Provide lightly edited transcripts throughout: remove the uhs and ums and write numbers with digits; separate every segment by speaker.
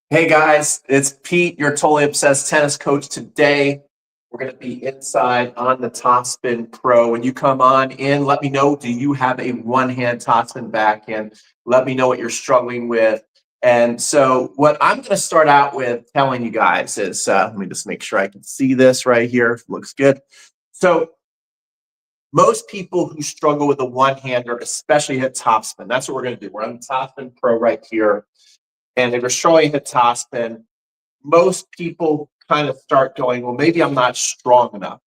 Speaker 1: Hey guys, it's Pete, your totally obsessed tennis coach. Today, we're going to be inside on the Topspin Pro. When you come on in, let me know, do you have a one-hand topspin backhand? Let me know what you're struggling with. And so what I'm going to start out with telling you guys is, let me just make sure I can see this right here. Looks good. So most people who struggle with a one-hander, especially hit topspin, that's what we're going to do. We're on the Topspin Pro right here. And if you're struggling hit topspin, most people kind of start going, well, maybe I'm not strong enough.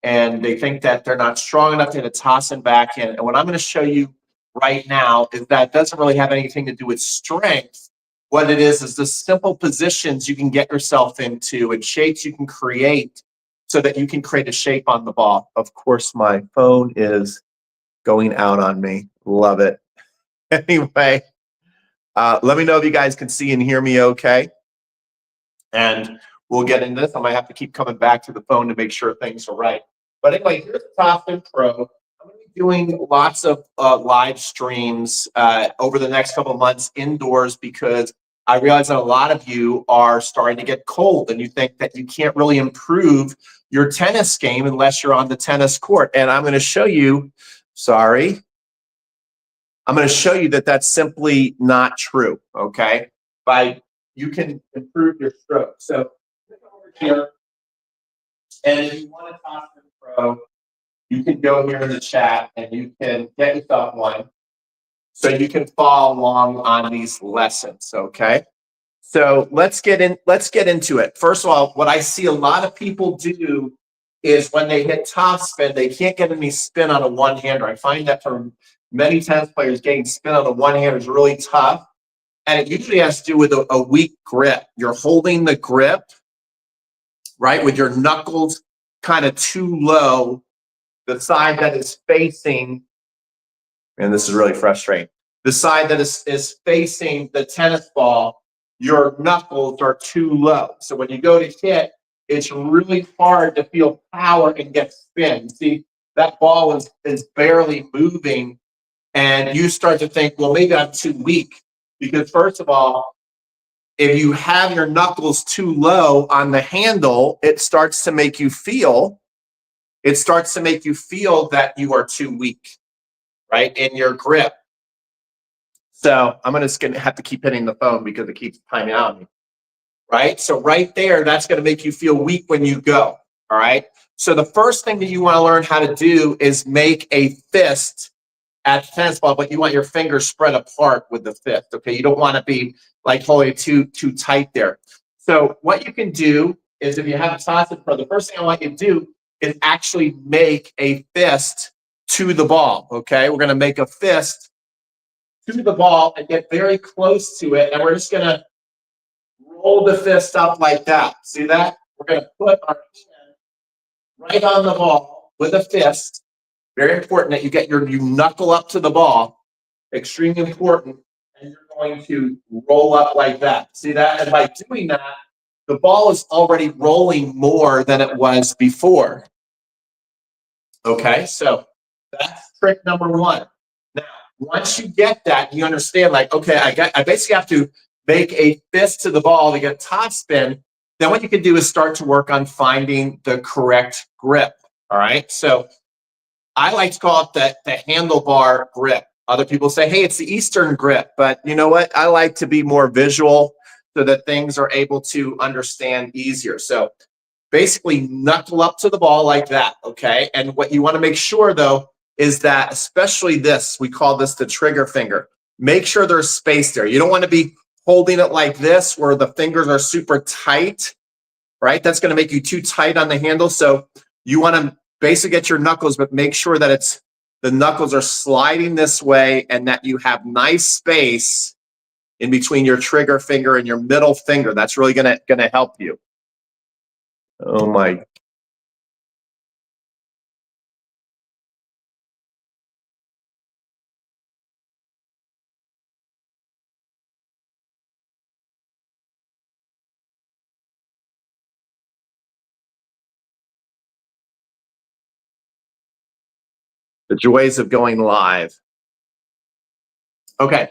Speaker 1: And they think that they're not strong enough to hit a toss and backhand. And what I'm going to show you right now is that doesn't really have anything to do with strength. What it is the simple positions you can get yourself into and shapes you can create so that you can create a shape on the ball. Of course, my phone is going out on me. Love it. Anyway, let me know if you guys can see and hear me okay. And we'll get into this. I might have to keep coming back to the phone to make sure things are right. But anyway, here's the Topspin Pro. I'm going to be doing lots of live streams over the next couple of months indoors because I realize that a lot of you are starting to get cold and you think that you can't really improve your tennis game unless you're on the tennis court. And I'm going to show you, I'm going to show you that that's simply not true, okay? You can improve your stroke. So click over here, and if you want a Topspin Pro, you can go here in the chat and you can get yourself one so you can follow along on these lessons, okay? So let's get into it. First of all, what I see a lot of people do is when they hit topspin, they can't get any spin on a one-hander. I find that for many tennis players, getting spin on a one-hander is really tough. And it usually has to do with a weak grip. You're holding the grip, right, with your knuckles kind of too low. The side that is facing, and this is really frustrating, the side that is facing the tennis ball, your knuckles are too low. So when you go to hit, it's really hard to feel power and get spin. See, that ball is barely moving, and you start to think, well, maybe I'm too weak. Because first of all, if you have your knuckles too low on the handle, it starts to make you feel that you are too weak, right, in your grip. So I'm just going to have to keep hitting the phone because it keeps timing out on me, right? So right there, that's going to make you feel weak when you go, all right? So the first thing that you want to learn how to do is make a fist at the tennis ball, but you want your fingers spread apart with the fist, okay? You don't want to be like holding it too tight there. So what you can do is if you have a Topspin Pro, the first thing I want you to do is actually make a fist to the ball, okay? We're going to make a fist to the ball and get very close to it, and we're just going to roll the fist up like that. See that? We're going to put our hand right on the ball with a fist. Very important that you get you knuckle up to the ball. Extremely important. And you're going to roll up like that. See that? And by doing that, the ball is already rolling more than it was before. Okay, so that's trick number one. Now, once you get that, you understand, like, okay, I basically have to make a fist to the ball to get topspin. Then what you can do is start to work on finding the correct grip. All right, so I like to call it the handlebar grip. Other people say, hey, it's the Eastern grip. But you know what? I like to be more visual so that things are able to understand easier. So basically knuckle up to the ball like that, okay? And what you want to make sure, though, is that especially this, we call this the trigger finger. Make sure there's space there. You don't want to be holding it like this where the fingers are super tight, right? That's going to make you too tight on the handle. So you want to basically get your knuckles, but make sure that the knuckles are sliding this way and that you have nice space in between your trigger finger and your middle finger. That's really gonna help you. Oh my. The joys of going live. Okay.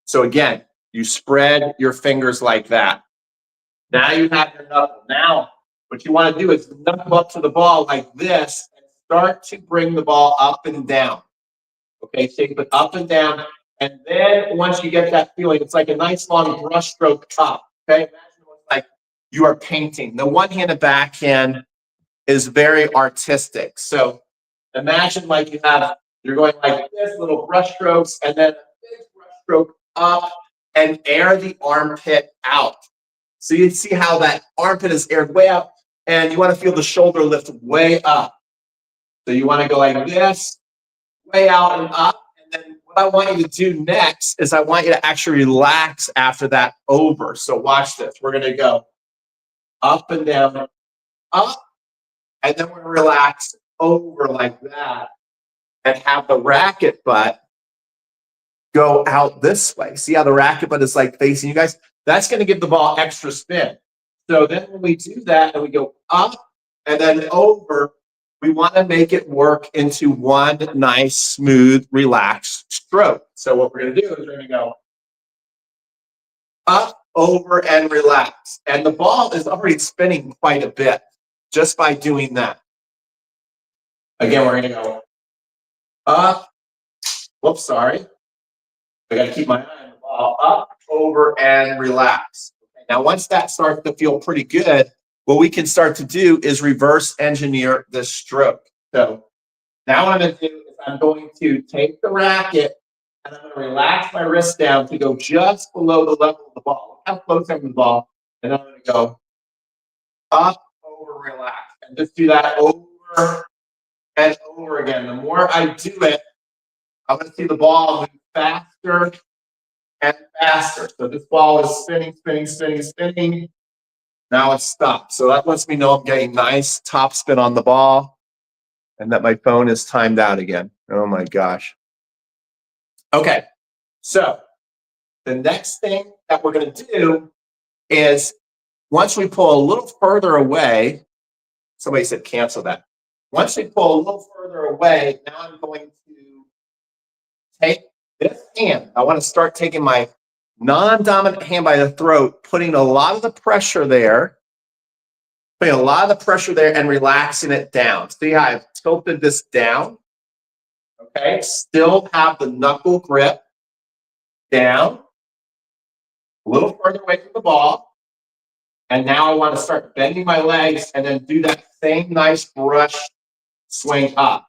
Speaker 1: So again, You spread your fingers like that. Now you have your knuckle. Now, what you want to do is knuckle up to the ball like this and start to bring the ball up and down. Okay, shake it up and down. And then once you get that feeling, it's like a nice long brush stroke up. Okay, imagine it's like you are painting. The one-handed backhand is very artistic. So imagine like you're going like this, little brush strokes, and then a big brush stroke up and air the armpit out. So you see how that armpit is aired way out, and you want to feel the shoulder lift way up. So you want to go like this, way out and up. And then what I want you to do next is I want you to actually relax after that over. So watch this. We're going to go up and down, up, and then we're going to relax over like that and have the racket butt go out this way. See how the racket butt is like facing you guys? That's going to give the ball extra spin. So then when we do that and we go up and then over, we want to make it work into one nice, smooth, relaxed stroke. So what we're going to do is we're going to go up, over, and relax. And the ball is already spinning quite a bit just by doing that. Again, we're going to go up. Whoops, sorry. I got to keep my eye on the ball. Up, over, and relax. Okay, now, once that starts to feel pretty good, what we can start to do is reverse engineer this stroke. So now what I'm going to do is I'm going to take the racket and I'm going to relax my wrist down to go just below the level of the ball. Look how close I'm to the ball. And I'm going to go up, over, relax. And just do that over and over again. The more I do it, I'm going to see the ball move faster and faster. So this ball is spinning, spinning, spinning, spinning. Now it's stopped. So that lets me know I'm getting nice top spin on the ball and that my phone is timed out again. Oh my gosh. Okay, so the next thing that we're going to do is once we pull a little further away, somebody said cancel that. Once we pull a little further away, now I'm going to take this hand. I want to start taking my non-dominant hand by the throat, putting a lot of the pressure there, and relaxing it down. See how I've tilted this down? Okay, still have the knuckle grip down, a little further away from the ball. And now I want to start bending my legs and then do that same nice brush swing up.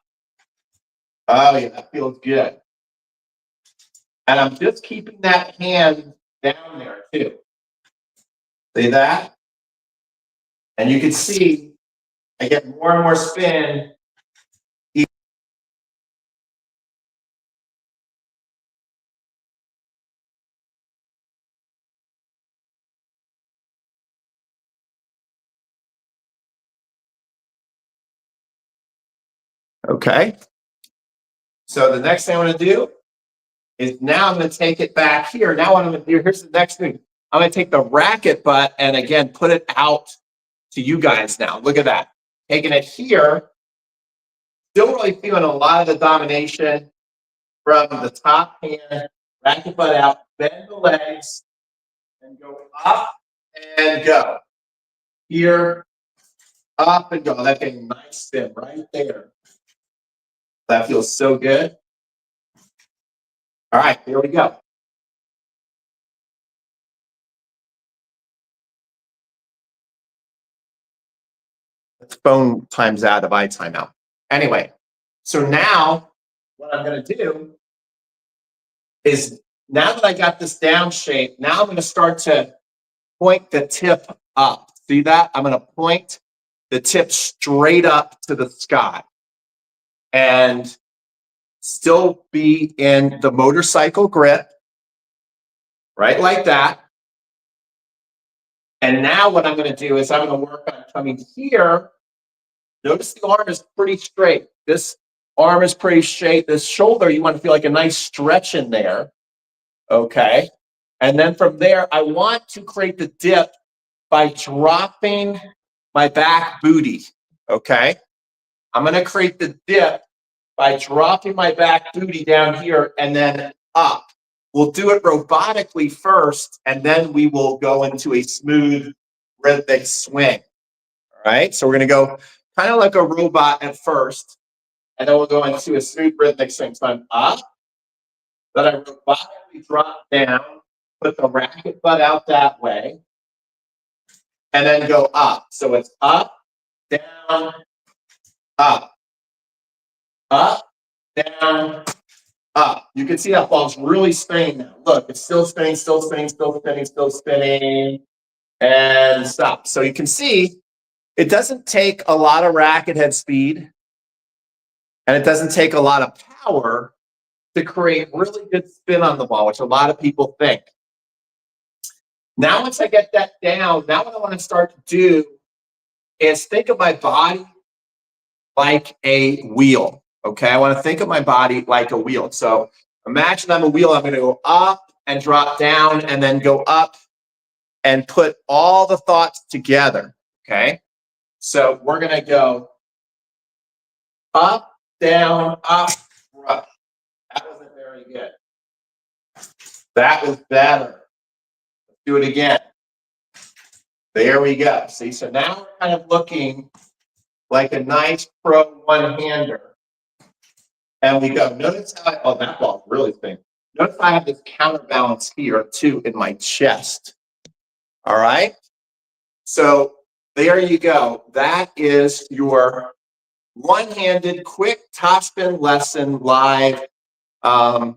Speaker 1: Oh yeah, that feels good. And I'm just keeping that hand down there too. See that? And you can see I get more and more spin. Okay. So the next thing I'm going to do is now I'm going to take it back here. Now what I'm going to do, here's the next thing. I'm going to take the racket butt and again, put it out to you guys now. Look at that. Taking it here, still really feeling a lot of the domination from the top hand, racket butt out, bend the legs, and go up and go. Here, up and go. That's a nice spin right there. That feels so good. All right, here we go. The phone times out if I time out. Anyway, so now what I'm going to do is now that I got this down shape, now I'm going to start to point the tip up. See that? I'm going to point the tip straight up to the sky and still be in the motorcycle grip, right like that. And now what I'm going to do is I'm going to work on coming here. Notice the arm is pretty straight. This arm is pretty straight. This shoulder, you want to feel like a nice stretch in there. Okay. And then from there, I want to create the dip by dropping my back booty. Okay. I'm going to create the dip by dropping my back booty down here and then up. We'll do it robotically first, and then we will go into a smooth, rhythmic swing. All right, so we're going to go kind of like a robot at first, and then we'll go into a smooth, rhythmic swing. So I'm up, then I robotically drop down, put the racket butt out that way, and then go up. So it's up, down, up, down, up. You can see that ball's really spinning now. Look, it's still spinning, still spinning, still spinning, still spinning, and stop. So you can see it doesn't take a lot of racket head speed, and it doesn't take a lot of power to create really good spin on the ball, which a lot of people think. Now, once I get that down, now what I want to start to do is think of my body like a wheel. Okay, I want to think of my body like a wheel. So imagine I'm a wheel. I'm going to go up and drop down and then go up and put all the thoughts together. Okay, so we're going to go up, down, up, up. That wasn't very good. That was better. Let's do it again. There we go. See, so now we're kind of looking like a nice pro one-hander. And we go, notice how oh, that ball really thin. Notice I have this counterbalance here too in my chest. All right. So there you go. That is your one-handed quick topspin lesson live. I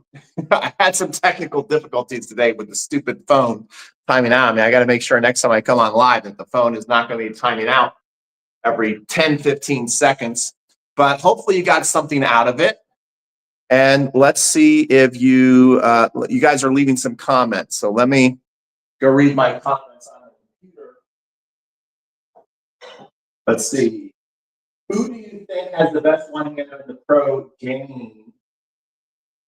Speaker 1: had some technical difficulties today with the stupid phone timing out. I mean, I got to make sure next time I come on live that the phone is not going to be timing out every 10, 15 seconds. But hopefully you got something out of it. And let's see if you guys are leaving some comments. So let me go read my comments on the computer. Let's see. Who do you think has the best one-hander in the pro game?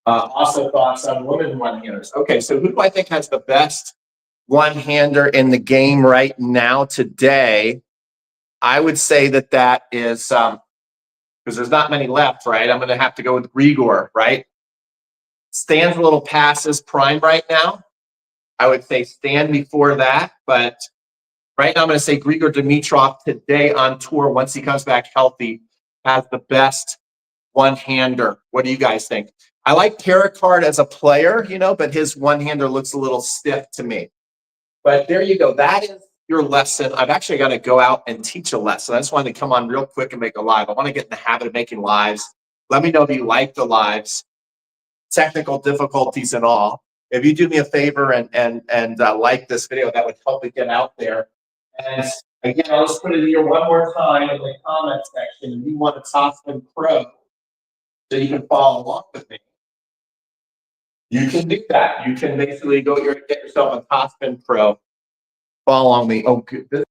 Speaker 1: Also thoughts on women one-handers. Okay, so who do I think has the best one-hander in the game right now today? I would say that is because there's not many left, right? I'm going to have to go with Grigor, right? Stan's a little past his prime right now. I would say Stan before that, but right now I'm going to say Grigor Dimitrov today on tour, once he comes back healthy, has the best one-hander. What do you guys think? I like Perricard as a player, you know, but his one-hander looks a little stiff to me. But there you go. That is your lesson. I've actually got to go out and teach a lesson. I just wanted to come on real quick and make a live. I want to get in the habit of making lives. Let me know if you like the lives, technical difficulties and all. If you do me a favor and like this video, that would help it get out there. And again, I'll just put it here one more time in the comment section. If you want a Topspin Pro, so you can follow along with me, you can do that. You can basically go get yourself a Topspin Pro. Follow along me. Oh, good.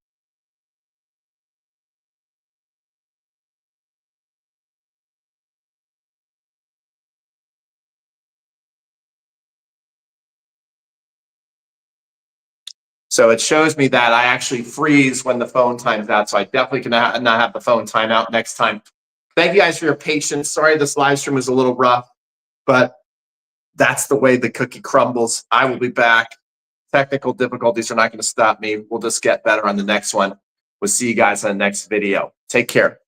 Speaker 1: So it shows me that I actually freeze when the phone times out. So I definitely can not have the phone time out next time. Thank you guys for your patience. Sorry this live stream was a little rough, but that's the way the cookie crumbles. I will be back. Technical difficulties are not going to stop me. We'll just get better on the next one. We'll see you guys on the next video. Take care.